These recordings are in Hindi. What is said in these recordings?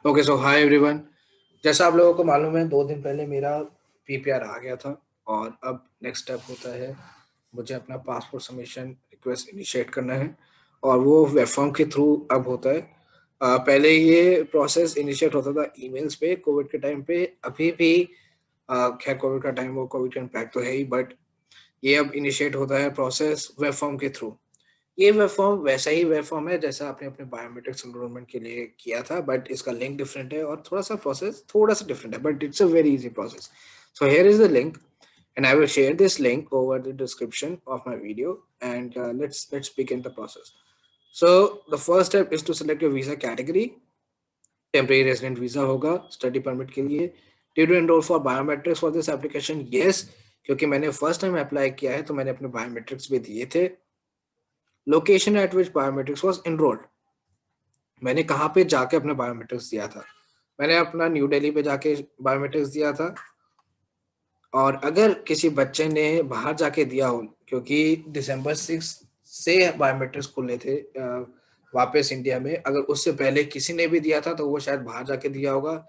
ओके, सो हाय एवरीवन। जैसा आप लोगों को मालूम है, 2 दिन पहले मेरा पीपीआर आ गया था और अब नेक्स्ट स्टेप होता है मुझे अपना पासपोर्ट सबमिशन रिक्वेस्ट इनिशिएट करना है और वो वेब फॉर्म के थ्रू अब होता है। पहले ये प्रोसेस इनिशिएट होता था ईमेल्स पे कोविड के टाइम पे। अभी भी खैर कोविड का टाइम हो, कोविड का इम्पैक्ट तो है ही, बट ये अब इनिशिएट होता है प्रोसेस वेब फॉर्म के थ्रू। ये वेब फॉर्म वैसा ही वेब फॉर्म है जैसा आपने अपने बायोमेट्रिक्स एनरोलमेंट के लिए किया था, बट इसका लिंक डिफरेंट है और थोड़ा सा डिफरेंट है, but it's a very easy process. So here is the link and I will share this link over the description of my video, and let's begin the process. So the first step is to select your visa category. Temporary resident visa होगा स्टडी परमिट के लिए। Did you enroll for biometrics for this application? Yes, क्योंकि मैंने फर्स्ट टाइम अप्लाई किया है तो मैंने अपने बायोमेट्रिक्स भी दिए थे। Location eight which biometrics was enrolled, मैंने कहाँ पे जाके अपना बायोमेट्रिक्स दिया था? मैंने अपना न्यू दिल्ली पे जाके बायोमेट्रिक्स दिया था। और अगर किसी बच्चे ने बाहर जाके दिया हो, क्योंकि दिसंबर 6 से बायोमेट्रिक्स खुले थे वापस इंडिया में, अगर उससे पहले किसी ने भी दिया था तो वो शायद बाहर जाके दिया होगा,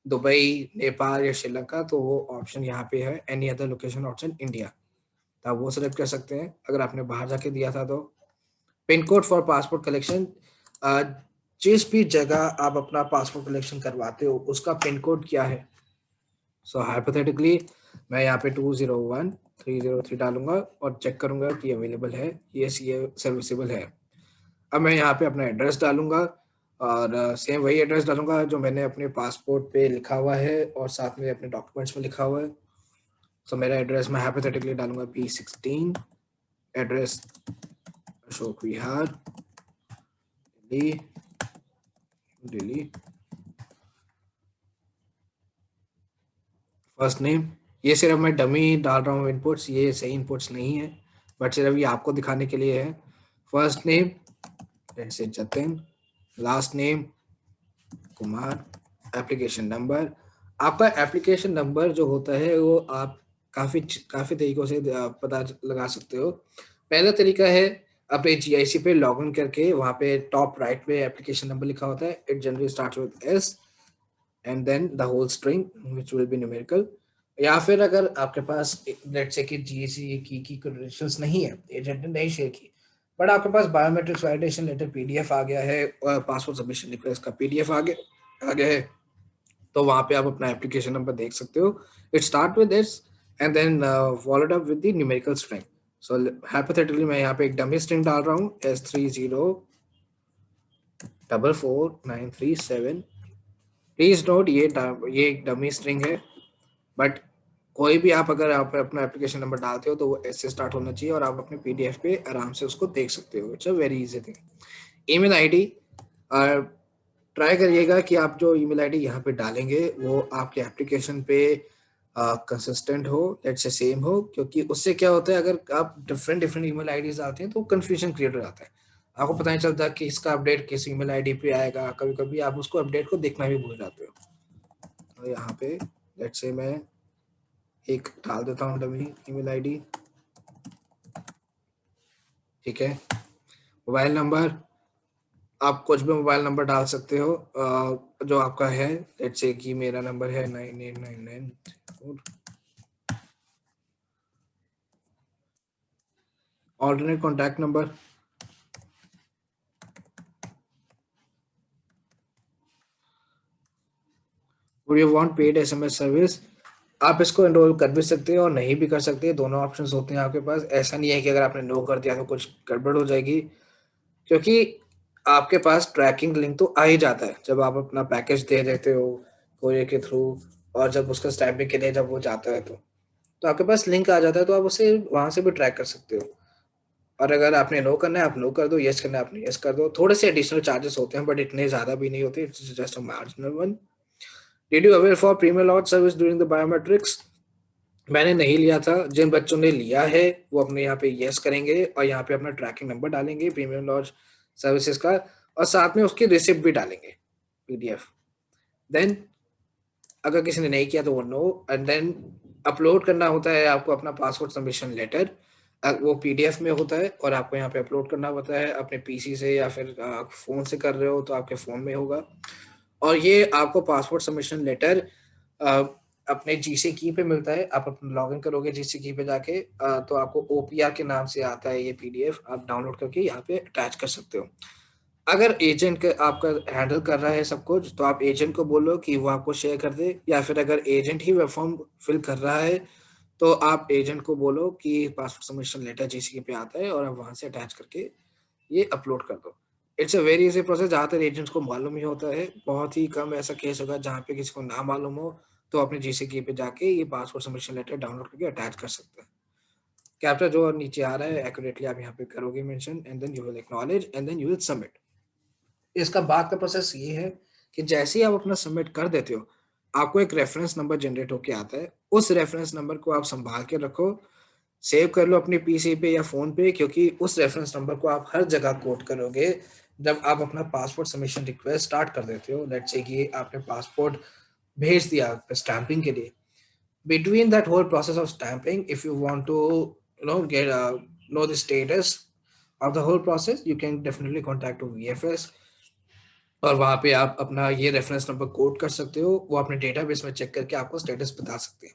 दुबई, नेपाल या श्रीलंका। तो वो ऑप्शन यहाँ पे है, any other location option India, तो आप वो सेलेक्ट कर सकते हैं अगर आपने बाहर जाके दिया था तो। Pin code for passport collection, जिस भी जगह आप अपना पासपोर्ट कलेक्शन करवाते हो उसका पिन कोड क्या है? सो हाइपोथेटिकली मैं यहाँ पे 201303 डालूंगा और चेक करूंगा कि अवेलेबल है। यस, ये सर्विसेबल है। अब मैं यहाँ पे अपना एड्रेस डालूंगा और सेम वही एड्रेस डालूंगा जो मैंने अपने पासपोर्ट पे लिखा हुआ है और साथ में अपने डॉक्यूमेंट्स में लिखा हुआ है। सो मेरा एड्रेस मैं हाइपोथेटिकली डालूंगा P16, address Ashok Vihar, Delhi Delhi. First name, ये सिर्फ मैं डमी डाल रहा हूँ इनपुट्स, ये सही इनपुट्स नहीं है, बट सिर्फ ये आपको दिखाने के लिए है। फर्स्ट नेम जैसे Jatin, last name Kumar, application number. आपका एप्लीकेशन नंबर जो होता है वो आप काफ़ी काफ़ी तरीक़ों से पता लगा सकते हो। पहला तरीका है अपने जीआईसी पे लॉगिन करके, वहाँ पे टॉप राइट में एप्लीकेशन नंबर लिखा होता है। It generally starts with S and then the whole string which will be numerical. या फिर अगर आपके पास लेट्स से कि जीएसी की क्रेडेंशियल्स नहीं है, एजेंट ने नहीं शेयर की, बट आपके पास बायोमेट्रिक्स वैलिडेशन लेटर पीडीएफ आ गया है और पासपोर्ट सबमिशन रिक्वेस्ट का पीडीएफ आ गया है, तो वहाँ पे आप अपना एप्लीकेशन नंबर देख सकते हो। It start with this and then followed up with the numerical string. So hypothetically मैं यहाँ पे एक डमी स्ट्रिंग डाल रहा हूँ, S30444937। प्लीज नोट ये एक डमी स्ट्रिंग है, बट कोई भी आप अगर आप अपना एप्लीकेशन नंबर डालते हो तो वो ऐसे स्टार्ट होना चाहिए और आप अपने पीडीएफ पे आराम से उसको देख सकते हो। It's a very easy thing. Email ID, try करिएगा कि आप जो ईमेल आईडी यहाँ पे डालेंगे वो आपके एप्लीकेशन पे कंसिस्टेंट हो, लेट्स से सेम हो, क्योंकि उससे क्या होता है अगर आप डिफरेंट डिफरेंट ईमेल आईडीज डालते हैं तो कंफ्यूजन क्रिएट हो जाता है। आपको पता नहीं चलता कि इसका अपडेट किस ईमेल आईडी पे आएगा, कभी कभी आप उसको अपडेट को देखना भी भूल जाते हो। तो यहाँ पे लेट्स से मैं एक डाल देता हूँ डमी ईमेल आईडी, ठीक है। मोबाइल नंबर, आप कुछ भी मोबाइल नंबर डाल सकते हो जो आपका है। लेट्स से कि मेरा नंबर है 989934। Alternate contact number, would you want paid SMS service, आप इसको एनरोल कर भी सकते हो और नहीं भी कर सकते, दोनों ऑप्शंस होते हैं आपके पास। ऐसा नहीं है कि अगर आपने नो कर दिया तो कुछ गड़बड़ हो जाएगी, क्योंकि आपके पास ट्रैकिंग लिंक तो आ ही जाता है जब आप अपना पैकेज दे देते हो कोरियर के थ्रू, और जब उसका स्टैम्पिंग के लिए जब वो जाता है तो आपके पास लिंक आ जाता है, तो आप उसे वहां से भी ट्रैक कर सकते हो। और अगर आपने नो करना है आप नो कर दो, यस करना है आपने यस कर दो। थोड़े से एडिशनल चार्जेस होते हैं बट इतने ज्यादा भी नहीं होते, it's just a marginal one. Did you aware for premier launch service during the biometrics, मैंने नहीं लिया था। जिन बच्चों ने लिया है वो अपने यहाँ पे यस करेंगे और यहाँ पे अपना ट्रैकिंग नंबर डालेंगे प्रीमियम लॉन्च सर्विसेज का, और साथ में उसकी रिसिप्ट भी डालेंगे पीडीएफ। देन अगर किसी ने नहीं किया तो वो नो, एंड देन अपलोड करना होता है आपको अपना पासपोर्ट सबमिशन लेटर। वो पीडीएफ में होता है और आपको यहाँ पे अपलोड करना होता है अपने पीसी से, या फिर फ़ोन से कर रहे हो तो आपके फ़ोन में होगा। और ये आपको पासपोर्ट सबमिशन लेटर अपने जीसी की पे मिलता है। आप अपना लॉगिन करोगे जीसी की पे जाके, तो आपको ओपीआर के नाम से आता है ये पीडीएफ, आप डाउनलोड करके यहाँ पे अटैच कर सकते हो। अगर एजेंट आपका हैंडल कर रहा है सब कुछ, तो आप एजेंट को बोलो कि वो आपको शेयर कर दे, या फिर अगर एजेंट ही वेब फॉर्म फिल कर रहा है, तो आप एजेंट को बोलो कि पासपोर्ट सबमिशन लेटर जीसी पे आता है और आप वहां से अटैच करके ये अपलोड कर दो। It's a very easy process, ज़्यादातर एजेंट्स को मालूम ही होता है। बहुत ही कम ऐसा केस होगा जहाँ पे किसी को ना मालूम हो, तो अपने जीसी पे जाके ये पासपोर्ट सबमिशन लेटर डाउनलोड करके अटैच कर सकते हैं। कैप्चा जो नीचे आ रहा है एक्यूरेटली आप यहाँ पे करोगे mention, and then you will acknowledge and then you will submit. इसका बाद का प्रोसेस ये है कि जैसे ही आप अपना सबमिट कर देते हो, आपको एक रेफरेंस नंबर जनरेट होके आता है। उस रेफरेंस नंबर को आप संभाल के रखो, सेव कर लो अपनी पीसी पे या फ़ोन पे, क्योंकि उस रेफरेंस नंबर को आप हर जगह कोट करोगे जब आप अपना पासपोर्ट सबमिशन रिक्वेस्ट स्टार्ट कर देते हो। लेट्स से कि आपने पासपोर्ट भेज दिया स्टैंपिंग के लिए। Between that whole process of stamping, if you want to get know the status of the whole process, you can definitely contact to VFS, और वहाँ पे आप अपना ये रेफरेंस नंबर कोड कर सकते हो। वो अपने डेटाबेस में चेक करके आपको स्टेटस बता सकते हैं।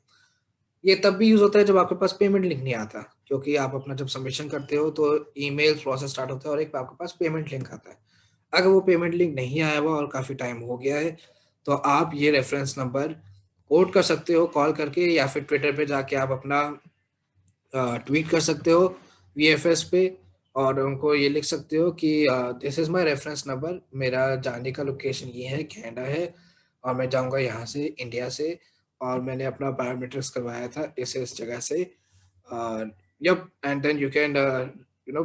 ये तब भी यूज़ होता है जब आपके पास पेमेंट लिंक नहीं आता, क्योंकि आप अपना जब सबमिशन करते हो तो ईमेल प्रोसेस स्टार्ट होता है और एक आपके पास पेमेंट लिंक आता है। अगर वो पेमेंट लिंक नहीं आया हुआ और काफ़ी टाइम हो गया है, तो आप ये रेफरेंस नंबर कोड कर सकते हो कॉल करके, या फिर ट्विटर पे जाके आप अपना ट्वीट कर सकते हो वीएफएस पे, और उनको ये लिख सकते हो कि this is my reference number, मेरा जाने का लोकेशन ये है, कनाडा है, और मैं जाऊँगा यहाँ से इंडिया से, और मैंने अपना बायोमेट्रिक्स करवाया था इस जगह से। Yep, and then you can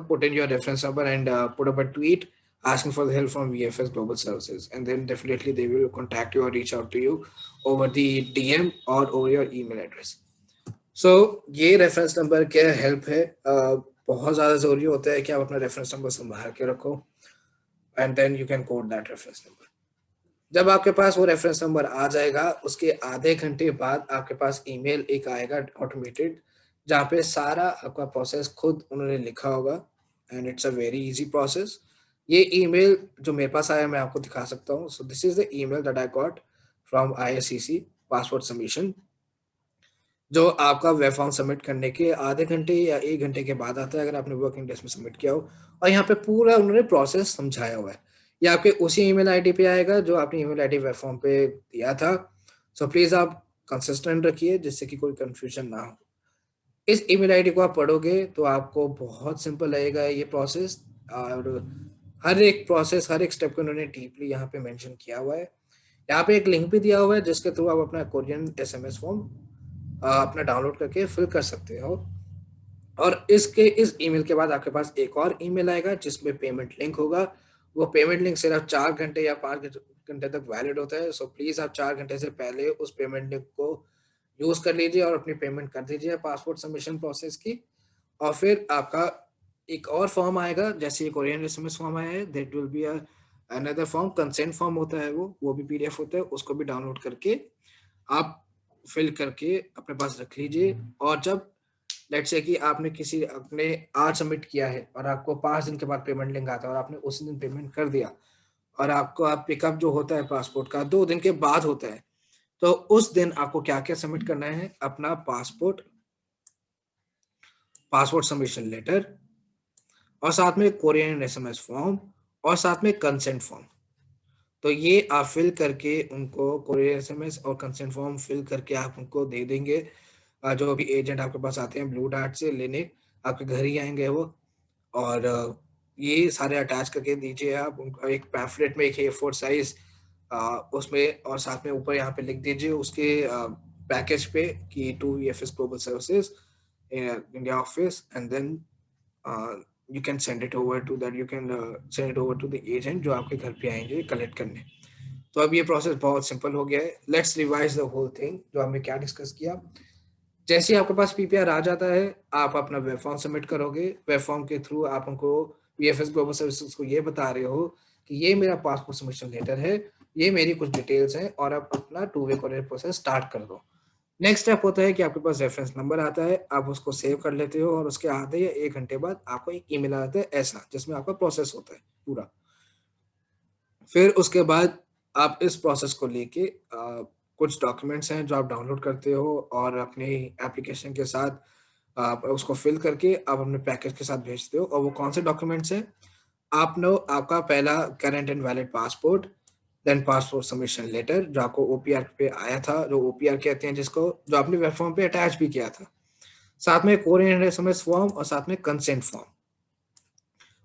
put in your reference number and put up a tweet asking for the help from VFS Global Services, and then definitely they will contact you or reach out to you over the DM or over your email address. सो ये रेफरेंस नंबर क्या हेल्प है, बहुत ज़्यादा ज़रूरी होता है कि आप अपना रेफरेंस नंबर संभाल के रखो, and then you can code that reference number. जब आपके पास वो रेफरेंस नंबर आ जाएगा, उसके आधे घंटे बाद आपके पास ईमेल एक आएगा ऑटोमेटेड, जहाँ पे सारा आपका प्रोसेस खुद उन्होंने लिखा होगा, and it's a very easy process. ये ईमेल जो मेरे पास आया मैं आपको दिखा सकता हूँ। So this is the email that I got from ISCC passport submission, जो आपका वेब फॉर्म सबमिट करने के आधे घंटे या 1 घंटे के बाद आता है, अगर आपने वर्किंग डेज में सबमिट किया हो। और यहाँ पे पूरा उन्होंने प्रोसेस समझाया हुआ है। ये आपके उसी ईमेल आईडी पे आएगा जो आपने ईमेल आईडी वेब फॉर्म पे दिया था। सो प्लीज़ आप कंसिस्टेंट रखिए जिससे कि कोई कन्फ्यूजन ना हो। इस ईमेल आईडी को आप पढ़ोगे तो आपको बहुत सिंपल लगेगा ये प्रोसेस, और हर एक प्रोसेस, हर एक स्टेप को उन्होंने डीपली यहाँ पे मेंशन किया हुआ है। यहाँ पे एक लिंक भी दिया हुआ है जिसके थ्रू आप अपना कोरियन एसएमएस फॉर्म अपना डाउनलोड करके फिल कर सकते हो। और इस ईमेल के बाद आपके पास एक और ईमेल आएगा जिसमें पेमेंट लिंक होगा। वो पेमेंट लिंक सिर्फ 4 घंटे या 5 घंटे तक वैलिड होता है। सो प्लीज़ आप 4 घंटे से पहले उस पेमेंट लिंक को यूज़ कर लीजिए और अपनी पेमेंट कर दीजिए पासपोर्ट सबमिशन प्रोसेस की। और फिर आपका एक और फॉर्म आएगा, जैसे ये कोरियन एसएमएस फॉर्म आया है, that will be another form, consent form होता है वो भी पीडीएफ होता है, उसको भी डाउनलोड करके आप फिल करके अपने पास रख लीजिए। और जब लेट्स से कि आपने किसी अपने आज सबमिट किया है और आपको 5 दिन के बाद पेमेंट लिंक आता है और आपने उसी दिन पेमेंट कर दिया, और आपको आप पिकअप जो होता है पासपोर्ट का 2 दिन के बाद होता है, तो उस दिन आपको क्या-क्या सबमिट करना है? अपना पासपोर्ट सबमिशन लेटर, और साथ में कोरियन एसएमएस फॉर्म, और साथ में कंसेंट फॉर्म। तो ये आप फिल करके उनको कोरियर एसएमएस और कंसेंट फॉर्म फिल करके आप उनको दे देंगे। जो भी एजेंट आपके पास आते हैं ब्लू डार्ट से लेने, आपके घर ही आएँगे वो। और ये सारे अटैच करके दीजिए आप उनको एक पैम्फलेट में, एक ए4 साइज़ उसमें, और साथ में ऊपर यहाँ पे लिख दीजिए उसके पैकेज पे कि to VFS global services India office, and then you can send it over to that, you can send it over to the agent जो आपके घर पे आएँगे कलेक्ट करने। तो अब ये प्रोसेस बहुत सिंपल हो गया है। Let's revise the whole thing, जो हमने क्या डिस्कस किया। जैसे ही आपके पास पीपीआर आ जाता है, आप अपना वेब फॉर्म सबमिट करोगे। वेब फॉर्म के थ्रू आप उनको वीएफएस ग्लोबल सर्विसेज को ये बता रहे हो कि ये मेरा पासपोर्ट सबमिशन लेटर है, ये मेरी कुछ डिटेल्स हैं, और आप अपना two way courier process start कर दो। नेक्स्ट स्टेप होता है कि आपके पास रेफरेंस नंबर आता है, आप उसको सेव कर लेते हो, और उसके आधे या 1 घंटे बाद आपको एक ईमेल आता है ऐसा, जिसमें आपका प्रोसेस होता है पूरा। फिर उसके बाद आप इस प्रोसेस को लेके कुछ डॉक्यूमेंट्स हैं जो आप डाउनलोड करते हो और अपने एप्लीकेशन के साथ आप उसको फिल करके आप अपने पैकेज के साथ भेजते हो। और वो कौन से डॉक्यूमेंट्स हैं? आप नो आपका पहला current and valid passport, then passport submission letter जो आपको ओपीआर पे आया था, जो ओपीआर कहते हैं जिसको, जो आपने वेब फॉर्म पे अटैच भी किया था। साथ में कोरियर एसएमएस फॉर्म और साथ में कंसेंट फॉर्म।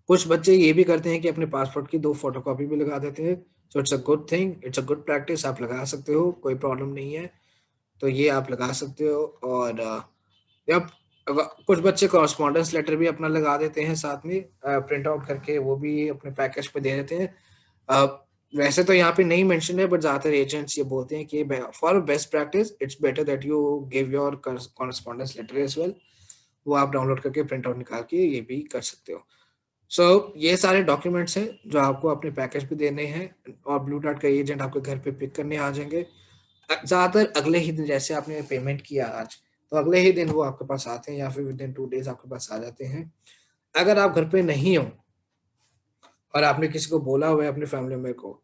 कुछ बच्चे ये भी करते हैं कि अपने पासपोर्ट की 2 फोटोकॉपी भी लगा देते हैं। So it's a good thing, it's a good practice, आप लगा सकते हो, कोई प्रॉब्लम नहीं है। तो ये आप लगा सकते हो। और जब कुछ बच्चे कॉरेस्पॉन्डेंस लेटर भी अपना लगा देते हैं साथ में, प्रिंट आउट करके वो भी अपने पैकेज पे दे देते हैं। वैसे तो यहाँ पे नहीं मेंशन है, बट ज़्यादातर एजेंट्स ये बोलते हैं कि for best practice it's better that you give your correspondence letter as well. वो आप डाउनलोड करके प्रिंट आउट निकाल के ये भी कर सकते हो। ये सारे डॉक्यूमेंट्स हैं जो आपको अपने पैकेज पे देने हैं और ब्लू डार्ट का एजेंट आपके घर पे पिक करने आ जाएंगे। ज़्यादातर अगले ही दिन, जैसे आपने पेमेंट किया आज, तो अगले ही दिन वो आपके पास आते हैं या फिर विद इन 2 डेज आपके पास आ जाते हैं। अगर आप घर पे नहीं हो और आपने किसी को बोला हुआ है अपने फैमिली मेंबर को,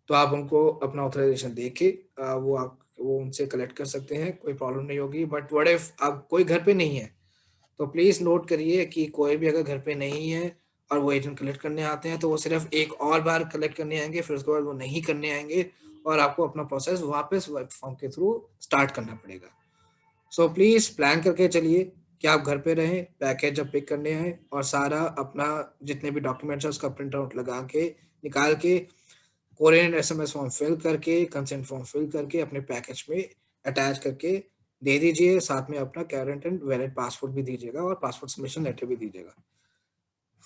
तो आप उनको अपना ऑथराइज़ेशन दे के वो उनसे कलेक्ट कर सकते हैं, कोई प्रॉब्लम नहीं होगी। बट व्हाट इफ आप कोई घर पे नहीं है, तो प्लीज़ नोट करिए कि कोई भी अगर घर पे नहीं है और वो एजेंट कलेक्ट करने आते हैं, तो वो सिर्फ़ एक और बार कलेक्ट करने आएँगे, फिर उसके बाद वो नहीं करने आएँगे और आपको अपना प्रोसेस वापस वेब फॉर्म के थ्रू स्टार्ट करना पड़ेगा। सो प्लीज़ प्लान करके चलिए कि आप घर पे रहें, पैकेज जब पिक करने आएँ और सारा अपना जितने भी डॉक्यूमेंट्स हैं उसका प्रिंट आउट लगा के, निकाल के, कोरियर एसएमएस फॉर्म फिल करके, कंसेंट फॉर्म फिल करके अपने पैकेज में अटैच करके दे दीजिए। साथ में अपना करंट एंड वैलिड पासपोर्ट भी दीजिएगा और पासपोर्ट सबमिशन लेटर भी दीजिएगा।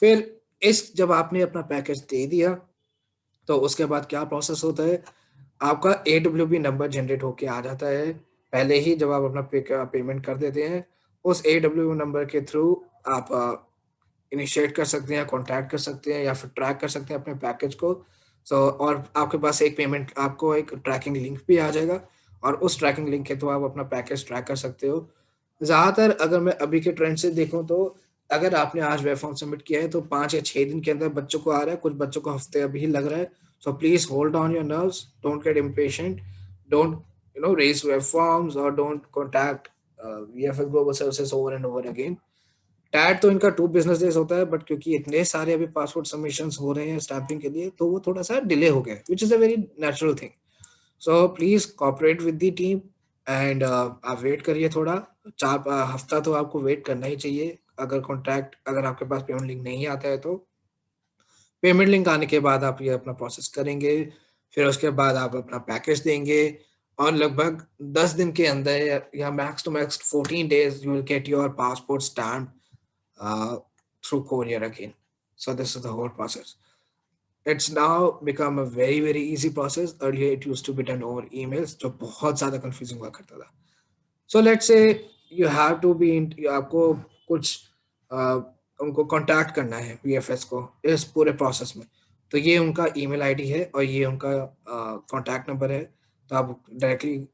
फिर इस जब आपने अपना पैकेज दे दिया, तो उसके बाद क्या प्रोसेस होता है, आपका एडब्ल्यूबी नंबर जनरेट होके आ जाता है। पहले ही जब आप अपना पेमेंट कर देते हैं, उस एडब्ल्यूबी नंबर के थ्रू आप इनिशिएट कर सकते हैं, कॉन्टैक्ट कर सकते हैं या फिर ट्रैक कर सकते हैं अपने पैकेज को। और आपके पास आपको एक ट्रैकिंग लिंक भी आ जाएगा और उस ट्रैकिंग लिंक के थ्रू आप अपना पैकेज ट्रैक कर सकते हो। ज़्यादातर अगर मैं अभी के ट्रेंड से देखूँ, तो अगर आपने आज वेब फॉर्म सबमिट किया है तो 5 या 6 दिन के अंदर बच्चों को आ रहा है, कुछ बच्चों को हफ्ते अभी लग रहा है। So please hold on your nerves, don't get impatient, don't raise web forms और don't contact VFS Global services over and over again. टैट तो इनका 2 बिज़नेस डेज़ होता है, बट क्योंकि इतने सारे अभी पासपोर्ट सबमिशंस हो रहे हैं स्टैंपिंग के लिए, तो वो थोड़ा-सा डिले हो गया है, which is a very natural thing. So please cooperate with the team and आप वेट करिए थोड़ा। 4 हफ्ता तो आपको वेट करना ही चाहिए। अगर आपके पास पेमेंट लिंक नहीं आता है तो। पेमेंट लिंक आने के बाद आप ये अपना प्रोसेस करेंगे, फिर उसके बाद आप अपना पैकेज देंगे और लगभग 10 दिन के अंदर या max to max 14 days you will get your passport stamped uh, through courier again. So this is the whole process. It's now become a very very easy process. Earlier it used to be done over emails, जो बहुत ज़्यादा confusing हुआ करता था। So let's say you have to be आपको कुछ उनको कांटेक्ट करना है वीएफएस को इस पूरे प्रोसेस में। तो ये उनका ईमेल आईडी है और ये उनका कांटेक्ट नंबर है। तो आप डायरेक्टली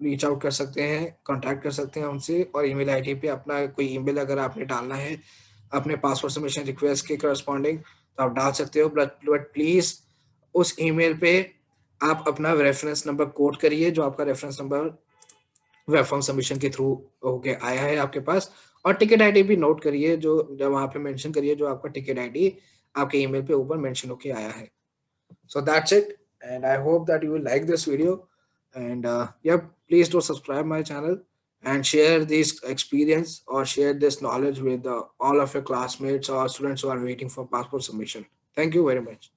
रीच आउट कर सकते हैं, कॉन्टैक्ट कर सकते हैं उनसे और ईमेल आईडी पे अपना कोई ईमेल अगर आपने डालना है, अपने पासवर्ड सबमिशन रिक्वेस्ट के करस्पॉन्डिंग, तो आप डाल सकते हो। बट प्लीज़ उस ईमेल पे आप अपना रेफ़रेंस नंबर कोट करिए, जो आपका reference number web form submission के थ्रू होके आया है आपके पास। और टिकट आईडी भी नोट करिए, जो वहाँ पे मेंशन करिए, जो आपका टिकट आईडी आपके ईमेल पे ऊपर मेंशन होके आया है। So that's it, and I hope that you will like this video. And yep, please do subscribe my channel and share this experience or share this knowledge with all of your classmates or students who are waiting for passport submission. Thank you very much.